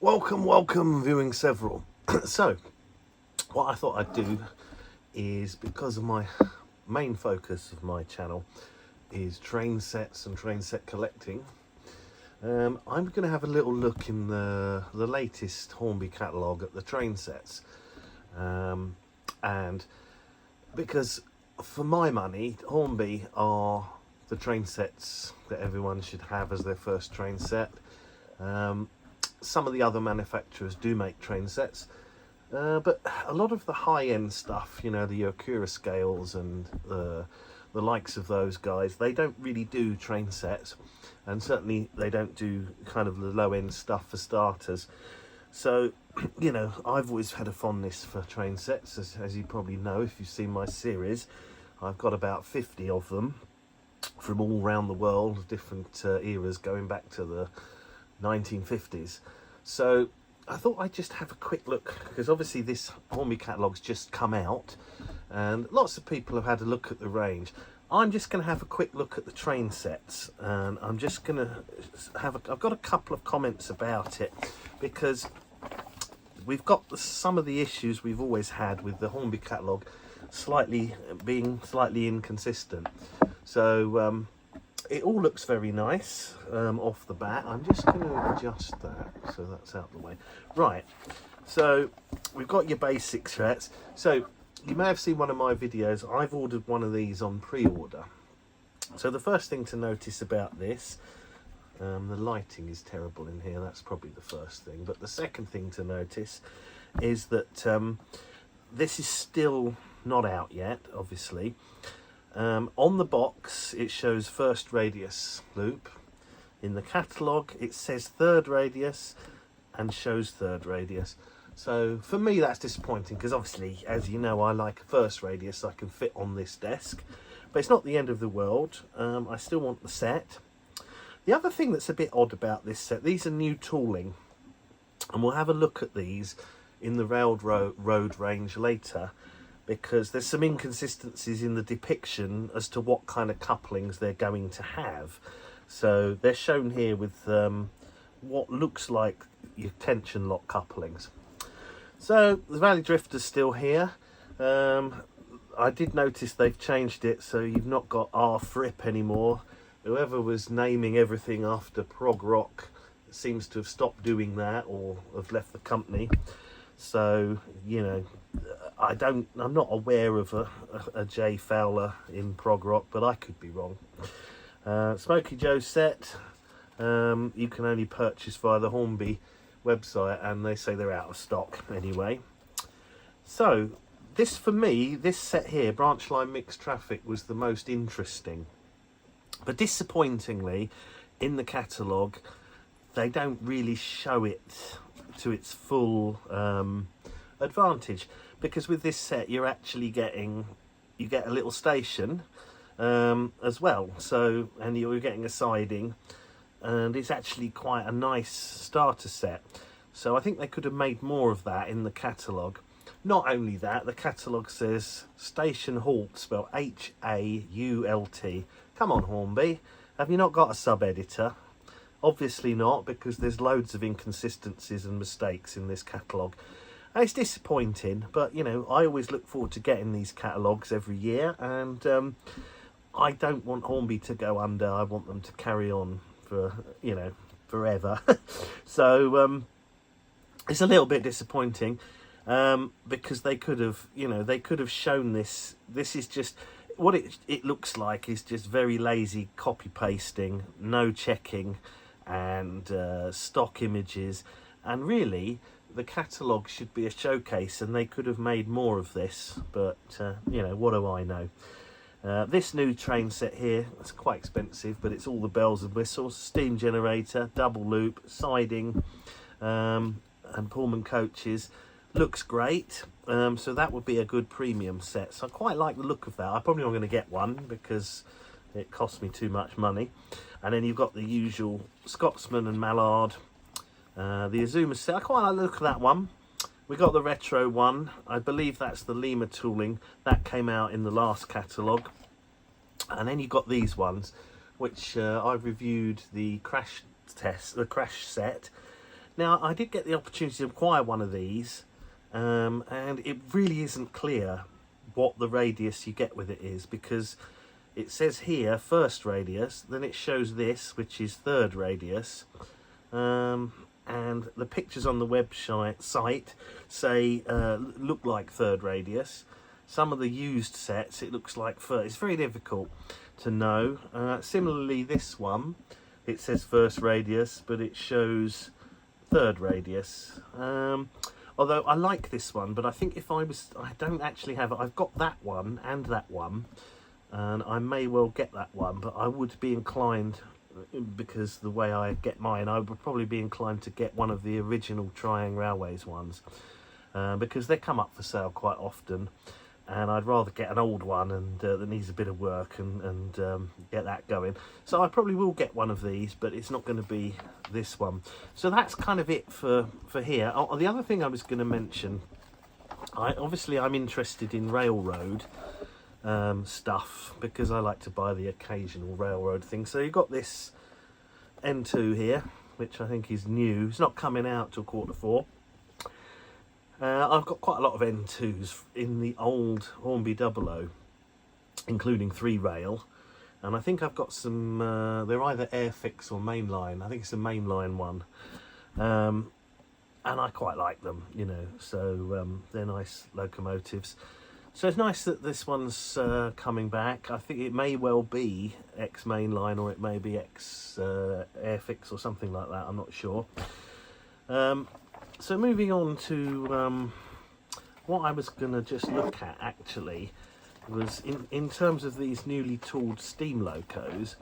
Welcome, viewing several. So, what I thought I'd do is, because of my main focus of my channel is train sets and train set collecting, I'm going to have a little look in the latest Hornby catalogue at the train sets. And because for my money, Hornby are the train sets that everyone should have as their first train set. Some of the other manufacturers do make train sets, but a lot of the high-end stuff, you know, the Okura scales and the likes of those guys, they don't really do train sets, and certainly they don't do kind of the low-end stuff for starters. So, you know, I've always had a fondness for train sets, as you probably know if you've seen my series. I've got about 50 of them from all around the world, different eras going back to the 1950s. So I thought I'd just have a quick look, because obviously this Hornby catalogue's just come out and lots of people have had a look at the range. I'm just going to have a quick look at the train sets, and I'm just going to I've got a couple of comments about it, because we've got some of the issues we've always had with the Hornby catalogue being slightly inconsistent. So it all looks very nice off the bat. I'm just going to adjust that so that's out of the way. Right, so we've got your basic sets. So you may have seen one of my videos. I've ordered one of these on pre-order. So the first thing to notice about this, the lighting is terrible in here, that's probably the first thing. But the second thing to notice is that this is still not out yet, obviously. On the box it shows first radius loop. In the catalogue it says third radius and shows third radius. So for me that's disappointing, because obviously, as you know, I like a first radius I can fit on this desk. But it's not the end of the world. I still want the set. The other thing that's a bit odd about this set, these are new tooling, and we'll have a look at these in the railroad range later, because there's some inconsistencies in the depiction as to what kind of couplings they're going to have. So they're shown here with what looks like your tension lock couplings. So the Valley Drifter's still here. I did notice they've changed it, so you've not got R-Fripp anymore. Whoever was naming everything after prog rock seems to have stopped doing that, or have left the company. So, you know, I'm not aware of a J Fowler in prog rock, but I could be wrong. Smokey Joe set, you can only purchase via the Hornby website, and they say they're out of stock anyway. So this, for me, this set here, branch line mixed traffic, was the most interesting. But disappointingly, in the catalogue, they don't really show it to its full advantage, because with this set you get a little station as well. So, and you're getting a siding, and it's actually quite a nice starter set. So I think they could have made more of that in the catalogue. Not only that, the catalogue says station halt, spelled H-A-U-L-T. Come on, Hornby, have you not got a sub-editor? Obviously not, because there's loads of inconsistencies and mistakes in this catalogue. And it's disappointing, but, you know, I always look forward to getting these catalogues every year, and I don't want Hornby to go under. I want them to carry on for, you know, forever. So it's a little bit disappointing, because they could have, you know, they could have shown this. This is just what it looks like, is just very lazy copy pasting, no checking, and stock images. And really the catalogue should be a showcase, and they could have made more of this, but you know, what do I know. This new train set here, it's quite expensive, but it's all the bells and whistles. Steam generator, double loop, siding, and Pullman coaches. Looks great. So that would be a good premium set. So I quite like the look of that. I'm probably not going to get one because it costs me too much money. And then you've got the usual Scotsman and Mallard. The Azuma set, I quite like the look of that one. We got the retro one. I believe that's the Lima tooling. That came out in the last catalogue. And then you've got these ones, which I've reviewed the crash set. Now, I did get the opportunity to acquire one of these, and it really isn't clear what the radius you get with it is, because it says here first radius, then it shows this, which is third radius, and the pictures on the site say look like third radius. Some of the used sets it looks like first. It's very difficult to know. Similarly, this one, it says first radius, but it shows third radius. Although I like this one, but I think if I don't actually have it. I've got that one and that one, and I may well get that one, but I would be inclined, because the way I get mine, I would probably be inclined to get one of the original Triang Railways ones, because they come up for sale quite often, and I'd rather get an old one and that needs a bit of work and get that going. So I probably will get one of these, but it's not going to be this one. So that's kind of it for here. Oh, the other thing I was going to mention, I'm interested in railroad stuff, because I like to buy the occasional railroad thing. So you've got this N2 here, which I think is new. It's not coming out till Q4. I've got quite a lot of N2s in the old Hornby 00, including 3 rail, and I think I've got some, they're either Airfix or mainline. I think it's a mainline one, and I quite like them, you know, so they're nice locomotives. So it's nice that this one's coming back. I think it may well be ex-mainline, or it may be ex-Airfix or something like that, I'm not sure. So moving on to what I was going to just look at actually was in terms of these newly tooled steam locos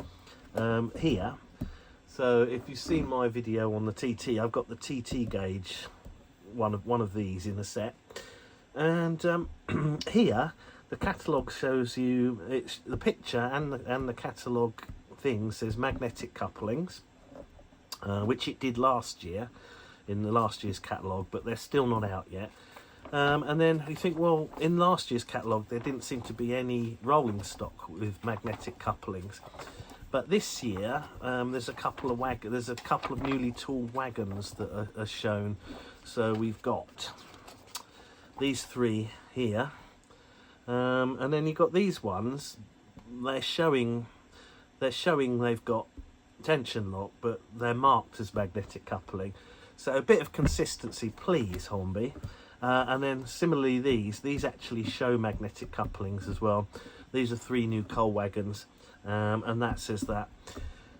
here. So if you've seen my video on the TT, I've got the TT gauge, one of these in a set, and here the catalogue shows you the picture, and the catalogue thing says magnetic couplings, which it did last year, in the last year's catalogue, but they're still not out yet. And then you think, well, in last year's catalogue there didn't seem to be any rolling stock with magnetic couplings, but this year there's a couple of newly tooled wagons that are shown. So we've got these 3 here, and then you've got these ones. They're showing they've got tension lock, but they're marked as magnetic coupling. So a bit of consistency, please, Hornby. And then similarly, these actually show magnetic couplings as well. These are 3 new coal wagons, and that says that.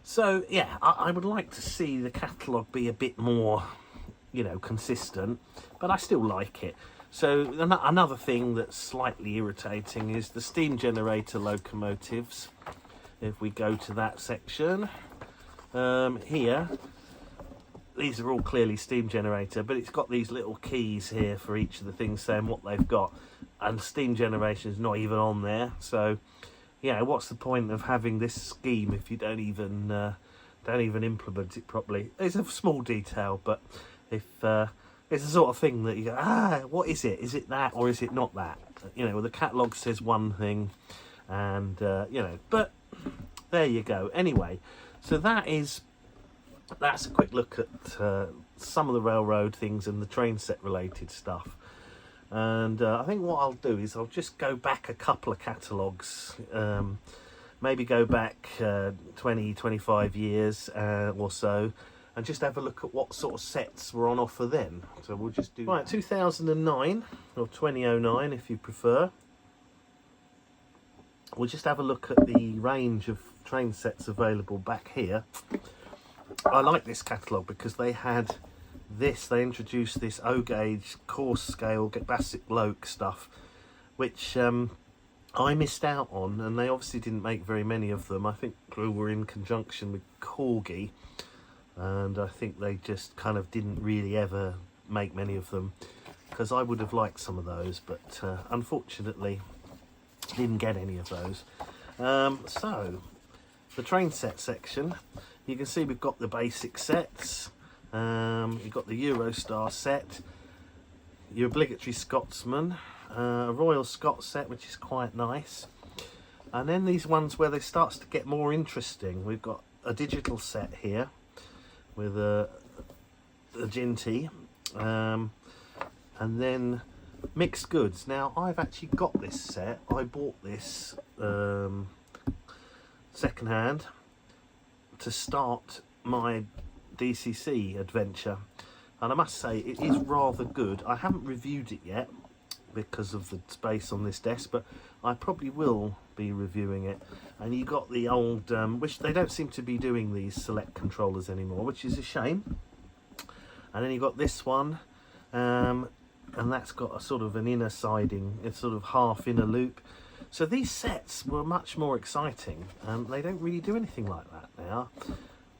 So yeah, I would like to see the catalogue be a bit more, you know, consistent, but I still like it. So another thing that's slightly irritating is the steam generator locomotives. If we go to that section, here, these are all clearly steam generator, but it's got these little keys here for each of the things saying what they've got, and steam generation is not even on there. So yeah, what's the point of having this scheme if you don't even implement it properly? It's a small detail, but if it's the sort of thing that you go, what is it? Is it that, or is it not that? You know, the catalogue says one thing, and you know, but there you go. Anyway, so that's a quick look at some of the railroad things and the train set related stuff. And I think what I'll do is I'll just go back a couple of catalogues, maybe go back 20-25 years or so, and just have a look at what sort of sets were on offer then. So we'll just do 2009 or 2009 if you prefer. We'll just have a look at the range of train sets available back here. I like this catalogue because they introduced this O-gauge coarse scale basic loc stuff, which I missed out on, and they obviously didn't make very many of them. I think they were in conjunction with Corgi, and I think they just kind of didn't really ever make many of them, because I would have liked some of those, but unfortunately didn't get any of those. So the train set section, you can see we've got the basic sets. You've got the Eurostar set, your obligatory Scotsman, a Royal Scots set, which is quite nice, and then these ones where they starts to get more interesting. We've got a digital set here with a the Ginty, and then mixed goods. Now I've actually got this set. I bought this second hand to start my DCC adventure, and I must say it is rather good. I haven't reviewed it yet because of the space on this desk, but I probably will be reviewing it. And you got the old, which they don't seem to be doing these select controllers anymore, which is a shame. And then you got this one, and that's got a sort of an inner siding, a sort of half inner loop. So these sets were much more exciting, and they don't really do anything like that now.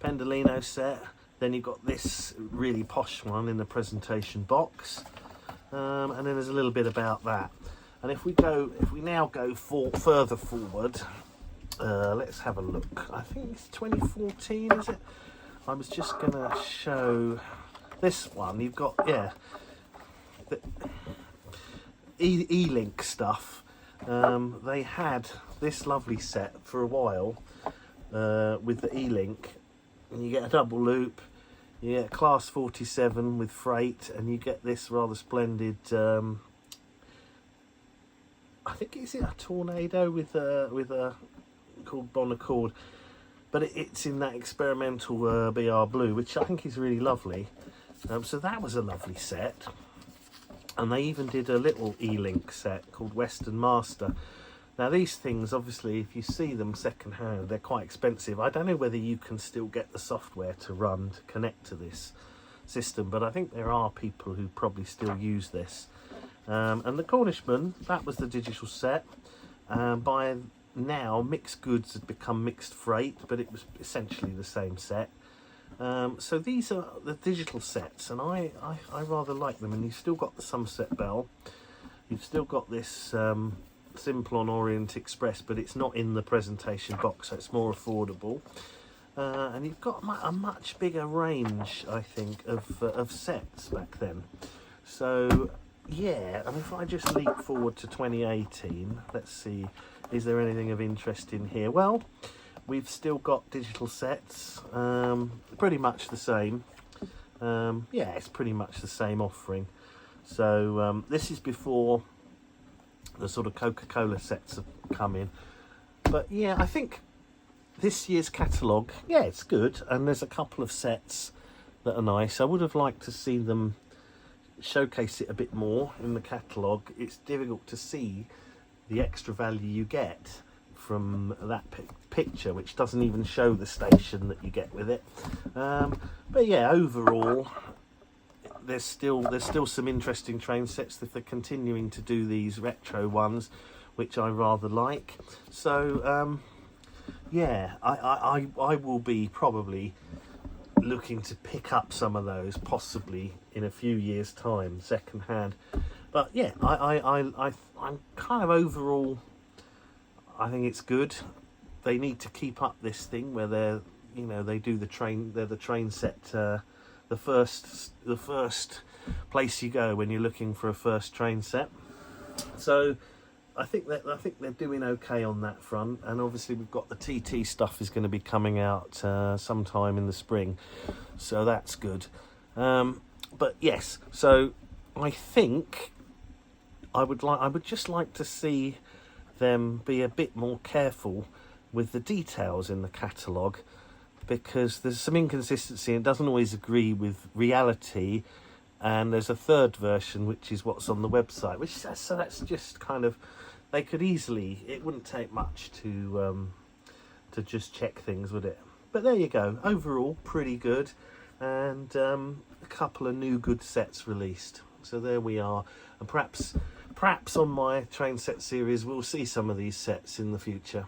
Pendolino set, then you've got this really posh one in the presentation box, and then there's a little bit about that. And if we now go further forward, let's have a look. I think it's 2014, is it? I was just gonna show this one. You've got, yeah, the E-Link stuff. They had this lovely set for a while with the E-Link, and you get a double loop, you get class 47 with freight, and you get this rather splendid, I think it's a Tornado with a called Bonaccord, but it's in that experimental BR blue, which I think is really lovely. So that was a lovely set. And they even did a little E-Link set called Western Master. Now these things, obviously, if you see them second hand, they're quite expensive. I don't know whether you can still get the software to run, to connect to this system, but I think there are people who probably still use this. And the Cornishman, that was the digital set. By now, Mixed Goods had become Mixed Freight, but it was essentially the same set. So these are the digital sets, and I rather like them. And you've still got the Somerset Bell, you've still got this Simplon Orient Express, but it's not in the presentation box, so it's more affordable. And you've got a much bigger range, I think, of sets back then. So yeah, and if I just leap forward to 2018, let's see, is there anything of interest in here? Well, we've still got digital sets, pretty much the same. Yeah, it's pretty much the same offering. So this is before the sort of Coca-Cola sets have come in. But yeah, I think this year's catalogue, yeah, it's good. And there's a couple of sets that are nice. I would have liked to see them showcase it a bit more in the catalogue. It's difficult to see the extra value you get from that picture, which doesn't even show the station that you get with it. But yeah, overall, there's still some interesting train sets if they're continuing to do these retro ones, which I rather like. So yeah, I will be probably looking to pick up some of those possibly in a few years' time, second hand. But yeah, I'm kind of overall, I think it's good. They need to keep up this thing where they're, you know, they do the train. They're the train set, the first place you go when you're looking for a first train set. So I think they're doing okay on that front. And obviously we've got the TT stuff is going to be coming out sometime in the spring, so that's good. But yes, so I think I would just like to see them be a bit more careful with the details in the catalogue, because there's some inconsistency and it doesn't always agree with reality. And there's a third version, which is what's on the website, which so that's just kind of, they could easily, it wouldn't take much to just check things, would it? But there you go, overall pretty good. And a couple of new good sets released, so there we are. And perhaps on my train set series we'll see some of these sets in the future.